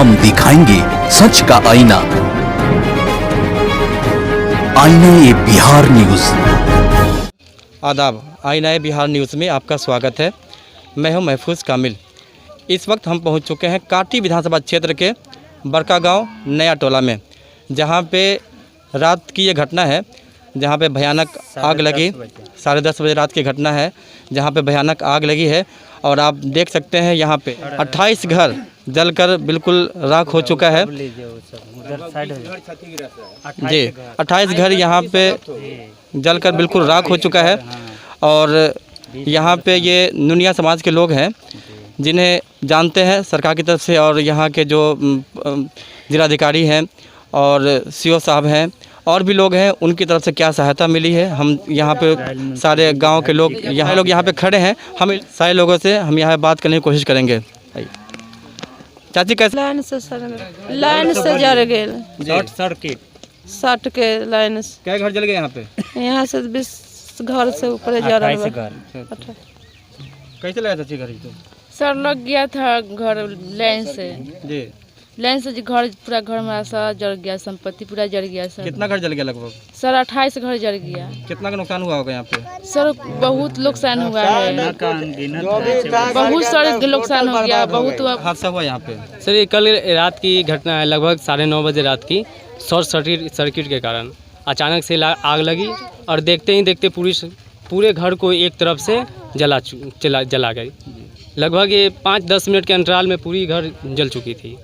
हम दिखाएंगे सच का आईना। आईना ए बिहार न्यूज। आदाब, आईना ए बिहार न्यूज़ में आपका स्वागत है। मैं हूं महफूज कामिल। इस वक्त हम पहुंच चुके हैं काटी विधानसभा क्षेत्र के बड़का गांव नया टोला में, जहां पे रात की ये घटना है, जहां पे भयानक आग लगी। 10:30 बजे रात की घटना है, जहां पे भयानक आग लगी है। और आप देख सकते हैं यहाँ पे 28 घर जलकर बिल्कुल राख हो चुका है। जी, 28 घर यहाँ पे जलकर बिल्कुल राख हो चुका है। और यहाँ पे ये नुनिया समाज के लोग हैं, जिन्हें जानते हैं सरकार की तरफ से, और यहाँ के जो जिलाधिकारी हैं और सीओ साहब हैं और भी लोग हैं, उनकी तरफ से क्या सहायता मिली है। हम यहाँ पे सारे गांव के लोग यहाँ पे खड़े हैं। हम सारे लोगों से हम यहाँ बात करने की कोशिश करेंगे। चाची कैसे? लाइन से जल गए, शॉर्ट के लाइन से। क्या घर जल गए यहाँ पे? यहाँ से 20 घर से ऊपर जा रहा है। कैसे लगा चाची घर? सर लग गया था घर लाइन से। जी, लाइन से घर पूरा घर हमारा सारा जल गया, संपत्ति पूरा जल गया सर। कितना घर जल गया लगभग? सर 28 घर जल गया। कितना का नुकसान हुआ होगा यहाँ पे? सर बहुत नुकसान हुआ है, बहुत सारे नुकसान हो गया। बहुत हादसा हुआ यहाँ पे? सर ये कल रात की घटना है, लगभग 9:30 बजे रात की। शॉर्ट सर्किट के कारण अचानक से आग लगी और देखते ही देखते पूरे घर को एक तरफ से जला गई। लगभग ये 5-10 मिनट के अंतराल में पूरी घर जल चुकी थी।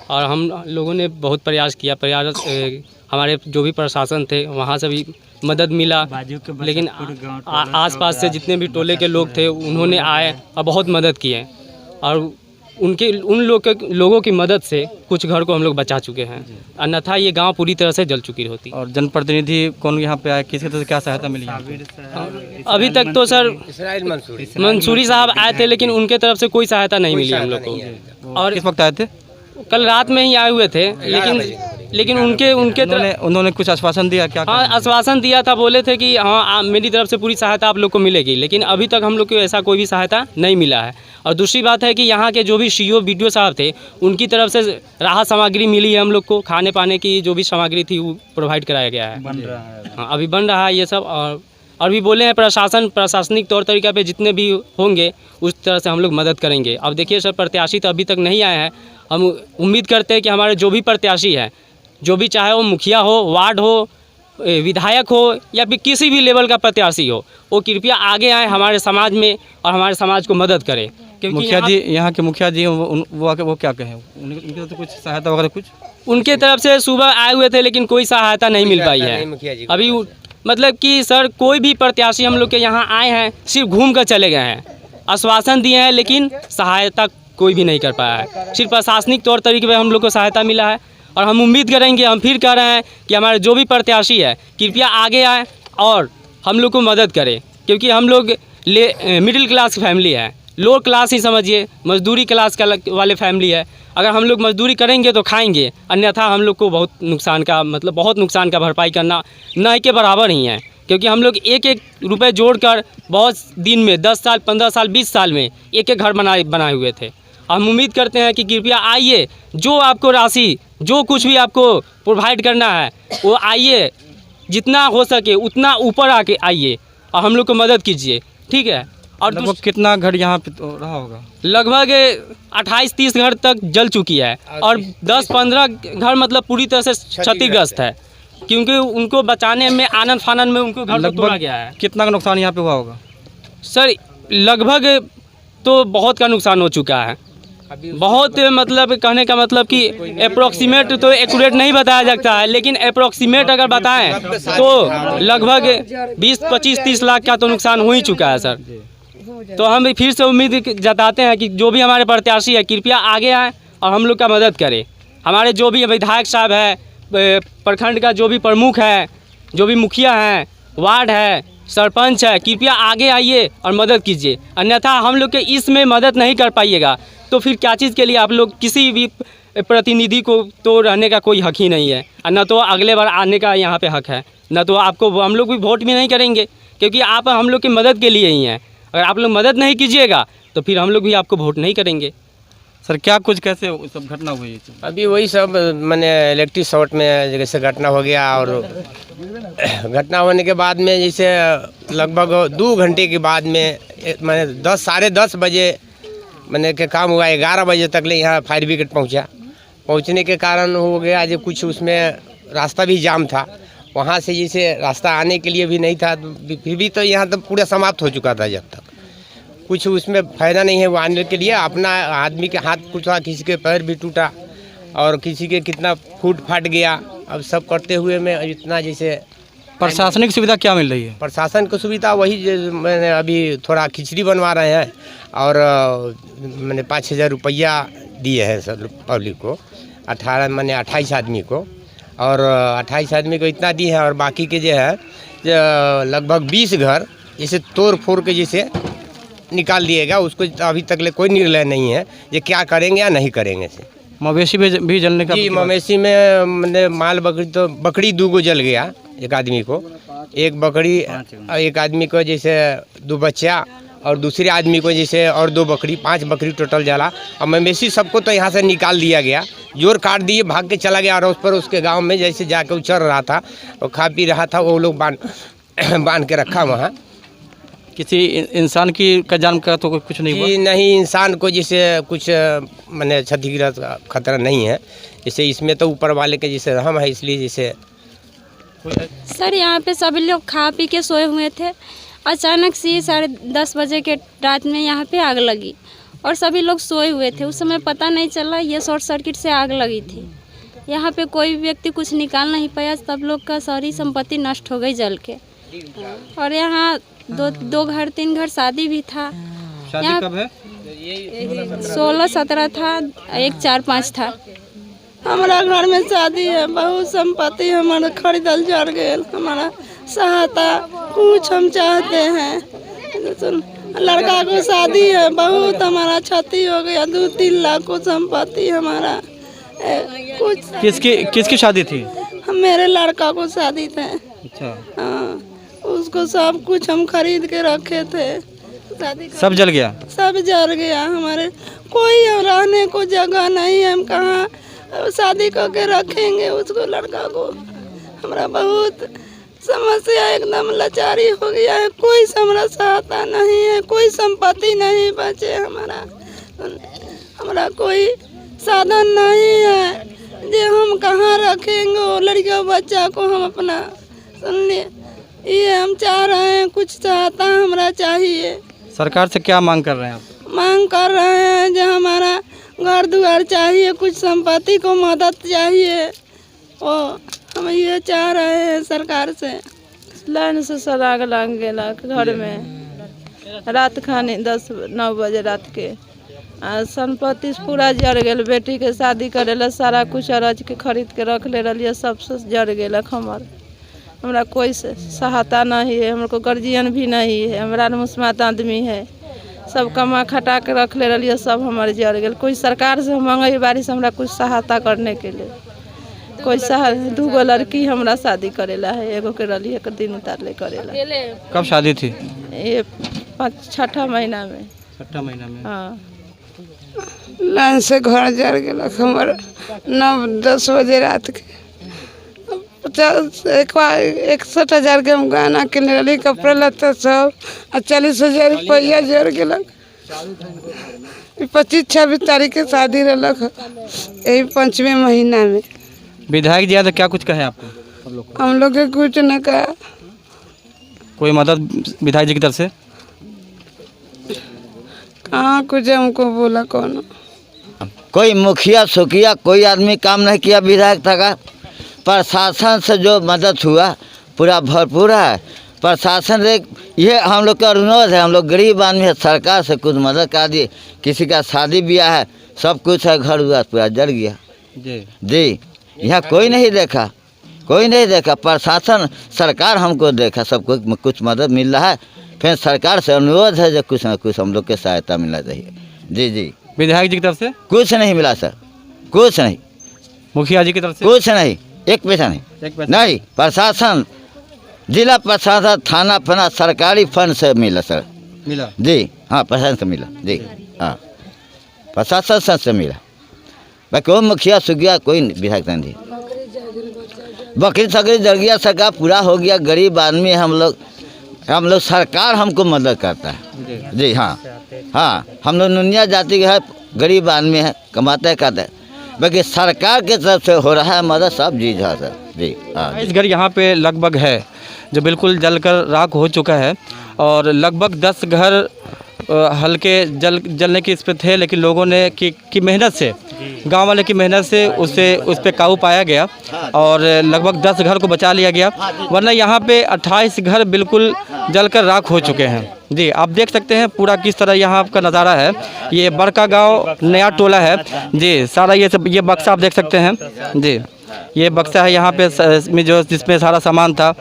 और हम लोगों ने बहुत प्रयास किया। हमारे जो भी प्रशासन थे वहाँ से भी मदद मिला, लेकिन आसपास से जितने भी टोले के लोग थे उन्होंने आए और बहुत मदद किए। और उन लोगों की मदद से कुछ घर को हम लोग बचा चुके हैं, अन्यथा ये गांव पूरी तरह से जल चुकी होती। और जनप्रतिनिधि कौन यहाँ पे आए, किसी तरह से क्या सहायता मिली? अभी तक तो सर मंसूरी साहब आए थे, लेकिन उनके तरफ से कोई सहायता नहीं मिली हम लोग को। और किस वक्त आए थे? कल रात में ही आए हुए थे, लेकिन उन्होंने कुछ आश्वासन दिया क्या? हाँ, आश्वासन दिया था, बोले थे कि हाँ मेरी तरफ से पूरी सहायता आप लोग को मिलेगी, लेकिन अभी तक हम लोग को ऐसा कोई भी सहायता नहीं मिला है। और दूसरी बात है कि यहाँ के जो भी सीईओ बीडीओ साहब थे, उनकी तरफ से राहत सामग्री मिली है हम लोग को। खाने पाने की जो भी सामग्री थी वो प्रोवाइड कराया गया है। हाँ, अभी बन रहा है ये सब। और भी बोले हैं प्रशासनिक तौर तरीका पे जितने भी होंगे उस तरह से हम लोग मदद करेंगे। अब देखिए सर, प्रत्याशी तो अभी तक नहीं आए हैं। हम उम्मीद करते हैं कि हमारे जो भी प्रत्याशी हैं, जो भी चाहे वो मुखिया हो, वार्ड हो, विधायक हो या फिर किसी भी लेवल का प्रत्याशी हो, वो कृपया आगे आए हमारे समाज में और हमारे समाज को मदद करें। क्योंकि मुखिया जी, यहाँ के मुखिया जी वो क्या कहें? उनकी तरफ से कुछ सहायता वगैरह कुछ? उनके तरफ से सुबह आए हुए थे, लेकिन कोई सहायता नहीं मिल पाई है अभी। मतलब कि सर कोई भी प्रत्याशी हम लोग के यहाँ आए हैं, सिर्फ घूम कर चले गए हैं, आश्वासन दिए हैं, लेकिन सहायता कोई भी नहीं कर पाया है। सिर्फ प्रशासनिक तौर तरीके पर हम लोग को सहायता मिला है। और हम उम्मीद करेंगे, हम फिर कह रहे हैं कि हमारे जो भी प्रत्याशी है कृपया आगे आए और हम लोग को मदद करें। क्योंकि हम लोग मिडिल क्लास फैमिली है, लोअर क्लास ही समझिए, मजदूरी क्लास वाले फैमिली है। अगर हम लोग मजदूरी करेंगे तो खाएंगे, अन्यथा हम लोग को बहुत नुकसान का भरपाई करना न के बराबर ही है। क्योंकि हम लोग एक रुपये जोड़कर बहुत दिन में 10 साल, 15 साल, 20 साल में एक घर बनाए हुए थे। हम उम्मीद करते हैं कि कृपया आइए, जो आपको राशि, जो कुछ भी आपको प्रोवाइड करना है वो आइए, जितना हो सके उतना ऊपर आके आइए और हम लोग को मदद कीजिए, ठीक है। और लगभग कितना घर यहाँ पे तो रहा होगा? लगभग 28-30 घर तक जल चुकी है और 10-15 घर मतलब पूरी तरह से क्षतिग्रस्त है, क्योंकि उनको बचाने में आनन फानन में उनको घर को तोड़ा गया है। कितना का नुकसान यहाँ पे हुआ होगा? सर लगभग तो बहुत का नुकसान हो चुका है, बहुत। मतलब कहने का मतलब कि अप्रोक्सीमेट तो एक्यूरेट नहीं बताया जाता है, लेकिन अप्रोक्सीमेट अगर बताएं तो लगभग 20-25-30 लाख का तो नुकसान हो ही चुका है सर। तो हम फिर से उम्मीद जताते हैं कि जो भी हमारे प्रत्याशी है कृपया आगे आए और हम लोग का मदद करें। हमारे जो भी विधायक साहब है, प्रखंड का जो भी प्रमुख है, जो भी मुखिया हैं, वार्ड है, सरपंच है, कृपया आगे आइए और मदद कीजिए। अन्यथा हम लोग के इसमें मदद नहीं कर पाइएगा तो फिर क्या चीज़ के लिए आप लोग किसी भी प्रतिनिधि को तो रहने का कोई हक ही नहीं है, और न तो अगले बार आने का यहाँ पे हक है, न तो आपको हम लोग भी वोट भी नहीं करेंगे, क्योंकि आप हम लोग की मदद के लिए ही हैं। अगर आप लोग मदद नहीं कीजिएगा तो फिर हम लोग भी आपको वोट नहीं करेंगे। सर क्या कुछ कैसे सब घटना हुई है? अभी वही सब मैंने इलेक्ट्रिक शॉर्ट में जैसे घटना हो गया, और घटना होने के बाद में जैसे लगभग 2 घंटे के बाद में मैंने 10 साढ़े 10 बजे मैंने के काम हुआ, 11 बजे तक ले यहाँ फायर ब्रिगेड पहुँचा। पहुँचने के कारण हो गया जो कुछ उसमें रास्ता भी जाम था, वहाँ से जैसे रास्ता आने के लिए भी नहीं था, फिर भी तो यहाँ तो पूरा समाप्त हो चुका था। जब तक कुछ उसमें फ़ायदा नहीं है वो आने के लिए, अपना आदमी के हाथ टूटा, किसी के पैर भी टूटा और किसी के कितना फूट फाट गया। अब सब करते हुए में इतना जैसे प्रशासनिक सुविधा क्या मिल रही है? प्रशासन को सुविधा वही मैंने अभी थोड़ा खिचड़ी बनवा रहे हैं, और मैंने 5,000 रुपया दिए हैं सब पब्लिक को, 28 आदमी को, और 28 आदमी को इतना दिए हैं, और बाकी के जो है लगभग 20 घर जैसे तोड़ फोड़ के जैसे निकाल दिएगा। उसको अभी तक ले कोई निर्णय नहीं है ये क्या करेंगे या नहीं करेंगे से। मवेशी भी जलने का? जी, मवेशी में मैंने माल बकरी तो बकरी 2 गो जल गया, एक आदमी को, एक बकरी, एक आदमी को जैसे 2 बच्चा, और दूसरे आदमी को जैसे और 2 बकरी, 5 बकरी टोटल जला। और मवेशी सबको तो यहाँ से निकाल दिया गया, जोर काट दिए, भाग के चला गया। और उस पर उसके गांव में जैसे जाके उचर रहा था और खा पी रहा था, वो लोग बांध के रखा वहाँ। किसी इंसान की का जान का तो कुछ नहीं हुआ? जी नहीं, इंसान को जैसे कुछ मैंने क्षतिग्रस्त खतरा नहीं है, जैसे इसमें तो ऊपर वाले के जैसे रहम है, इसलिए जैसे। सर यहाँ पे सभी लोग खा पी के सोए हुए थे, अचानक से 10:30 बजे के रात में यहाँ पे आग लगी और सभी लोग सोए हुए थे। उस समय पता नहीं चला ये शॉर्ट सर्किट से आग लगी थी। यहाँ पे कोई व्यक्ति कुछ निकाल नहीं पाया, सब लोग का सारी संपत्ति नष्ट हो गई जल के। और यहाँ 2 घर 3 घर शादी भी था। शादी कब है? 16-17 था, एक 4-5 था। हमारा घर में शादी है, बहुत संपत्ति हमारा खरीदल जड़ गए। हमारा सहायता कुछ हम चाहते हैं। लड़का को शादी है, बहुत हमारा क्षति हो गया, 2-3 लाख को संपत्ति हमारा कुछ। किसकी शादी थी? मेरे लड़का को शादी थे। अच्छा। हाँ, उसको सब कुछ हम खरीद के रखे थे। शादी सब जल गया? सब जल गया। हमारे कोई रहने को जगह नहीं है, हम कहाँ शादी करके रखेंगे उसको, लड़का को। हमारा बहुत समस्या, एकदम लाचारी हो गया है। कोई हमारा सहायता नहीं है, कोई संपत्ति नहीं बचे हमारा कोई साधन नहीं है जे हम कहाँ रखेंगे वो लड़का बच्चा को। हम अपना सुनिए, ये हम चाह रहे हैं, कुछ सहायता हमारा चाहिए। सरकार से क्या मांग कर रहे हैं आप? मांग कर रहे हैं जो हमारा घर द्वार चाहिए, कुछ संपत्ति को मदद चाहिए, और हम ये चाह रहे हैं सरकार से। लाइन से सर आग लग गया घर में, रात खाने 10-9 बजे रात के। संपत्ति पूरा जड़ गया। बेटी के शादी करे सारा कुछ अरज के खरीद के रख ले रही, सब जड़ गया। हमरा कोई सहायता नहीं है, हमको गार्जियन भी नहीं है, हमारा मुस्मात आदमी है, सब कमा खटा के रख ले रही, सब हमारे जड़ गए। कोई सरकार से मांगे बारी से हमरा कुछ सहायता करने के लिए। कोई 2 गो लड़की हमरा शादी करेला है, एगो के रही 1 दिन उतारले करेला। कब शादी थी? ये 6ठा महीना में। 6ठा महीना में? हाँ। लाइन से घर जड़ गया हमारा 9-10 बजे रात के। 61,000 के हम गहना किने रही, कपड़े लत्ते सब, 40,000 रुपया जड़ गया। 25-26 तारीख के शादी रख, यही 5वें महीना में। विधायक जी तो क्या कुछ कहे आपको? हम लोग के कुछ न कहा। कोई मदद विधायक जी की तरफ से? कहाँ कुछ हमको बोला कौन? कोई मुखिया सुखिया कोई आदमी काम नहीं किया विधायक तक। प्रशासन से जो मदद हुआ पूरा भरपूर है। प्रशासन से ये हम लोग का अनुरोध है, हम लोग गरीब आदमी है, सरकार से कुछ मदद कर दी। किसी का शादी ब्याह है, सब कुछ है, घर हुआ पूरा जड़ गया जी। यहाँ कोई नहीं देखा, कोई नहीं देखा। प्रशासन सरकार हमको देखा, सबको कुछ मदद मिल रहा है। फिर सरकार से अनुरोध है जो कुछ न कुछ हम लोग के सहायता मिलना चाहिए। जी। विधायक जी की तरफ से कुछ नहीं मिला सर, कुछ नहीं। मुखिया जी की तरफ से कुछ नहीं, 1 पैसा नहीं। प्रशासन, जिला प्रशासन, थाना फना सरकारी फंड से मिला सर। मिला? जी हाँ, प्रशासन से मिला जी हाँ। प्रशासन से मिला, बाकी कोई मुखिया सुखिया कोई विधायक नहीं। बकरी सकरी जल गया, सरकार पूरा हो गया, गरीब आदमी है हम लोग सरकार हमको मदद करता है जी। हाँ हाँ, हम लोग नुनिया जाति के है, गरीब आदमी है, कमाते हैं खाते हैं, बाकी सरकार के तरफ से हो रहा है मदद, सब जी हाँ सर जी। हाँ, इस घर यहाँ पे लगभग है जो बिल्कुल जलकर राख हो चुका है और लगभग 10 घर हल्के जलने की इस पे थे, लेकिन लोगों ने की मेहनत से, गांव वाले की मेहनत से उस पे काबू पाया गया और लगभग 10 घर को बचा लिया गया, वरना यहाँ पे 28 घर बिल्कुल जलकर राख हो चुके हैं जी। आप देख सकते हैं पूरा किस तरह यहाँ का नज़ारा है। ये बड़का गांव नया टोला है जी। सारा ये बक्सा आप देख सकते हैं जी, ये बक्सा है यहाँ पे जो जिसमें सारा सामान था।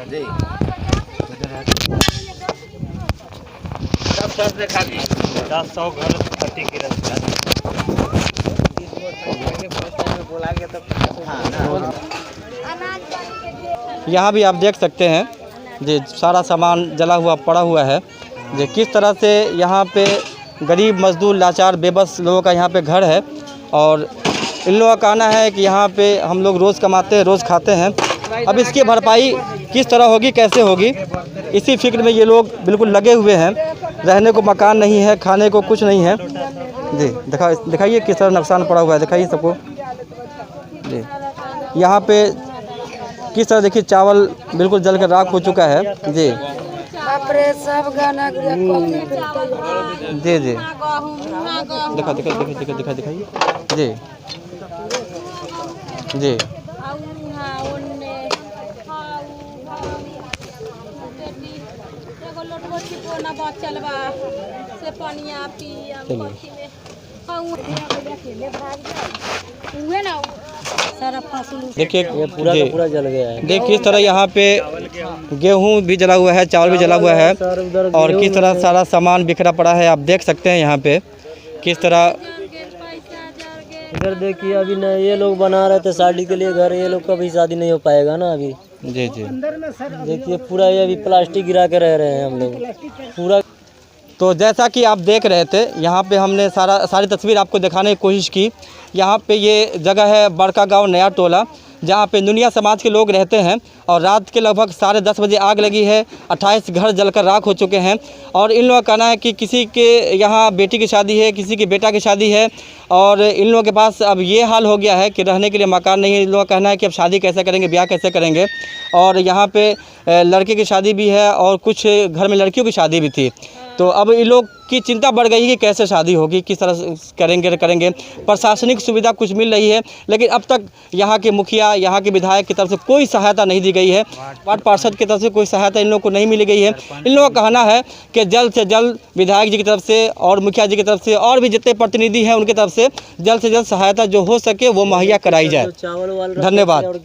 यहाँ भी आप देख सकते हैं जी, सारा सामान जला हुआ पड़ा हुआ है जी। किस तरह से यहाँ पे गरीब मजदूर लाचार बेबस लोगों का यहाँ पे घर है और इन लोगों का कहना है कि यहाँ पे हम लोग रोज़ कमाते हैं, रोज़ खाते हैं। अब इसकी भरपाई किस तरह होगी, कैसे होगी, इसी फिक्र में ये लोग बिल्कुल लगे हुए हैं। रहने को मकान नहीं है, खाने को कुछ नहीं है जी। दिखाइए किस तरह नुकसान पड़ा हुआ है, दिखाइए सबको जी। यहाँ पे किस तरह देखिए चावल बिल्कुल जल कर राख हो चुका है जी। सब गाना जी जी, दिखाइए जी जी। देखिए पूरा जल गया है। देखिए किस तरह यहाँ पे गेहूं भी जला हुआ है, चावल भी जला हुआ है और किस तरह सारा सामान बिखरा पड़ा है। आप देख सकते हैं यहाँ पे किस तरह। इधर देखिए अभी न ये लोग बना रहे थे शादी के लिए घर, ये लोग का भी शादी नहीं हो पाएगा ना अभी जी जी। देखिए पूरा ये अभी प्लास्टिक गिरा के रह रहे हैं हम लोग पूरा। तो जैसा कि आप देख रहे थे यहाँ पे हमने सारी तस्वीर आपको दिखाने की कोशिश की। यहाँ पे ये जगह है बड़का गांव नया टोला, जहाँ पे नुनिया समाज के लोग रहते हैं और रात के लगभग 10:30 बजे आग लगी है। 28 घर जलकर राख हो चुके हैं और इन लोगों का कहना है कि किसी के यहाँ बेटी की शादी है, किसी के बेटा की शादी है और इन लोगों के पास अब ये हाल हो गया है कि रहने के लिए मकान नहीं है। इन लोगों का कहना है कि अब शादी कैसे करेंगे, ब्याह कैसे करेंगे। और यहाँ पे लड़के की शादी भी है और कुछ घर में लड़कियों की शादी भी थी। तो अब इन लोग की चिंता बढ़ गई कि कैसे शादी होगी, किस तरह करेंगे। प्रशासनिक सुविधा कुछ मिल रही है, लेकिन अब तक यहाँ के मुखिया, यहाँ के विधायक की तरफ से कोई सहायता नहीं दी गई है। वार्ड पार्षद की तरफ से कोई सहायता इन लोगों को नहीं मिली गई है। इन लोगों का कहना है कि जल्द से जल्द विधायक जी की तरफ से और मुखिया जी की तरफ से और भी जितने प्रतिनिधि हैं उनकी तरफ से जल्द सहायता जो हो सके वो मुहैया कराई जाए। धन्यवाद।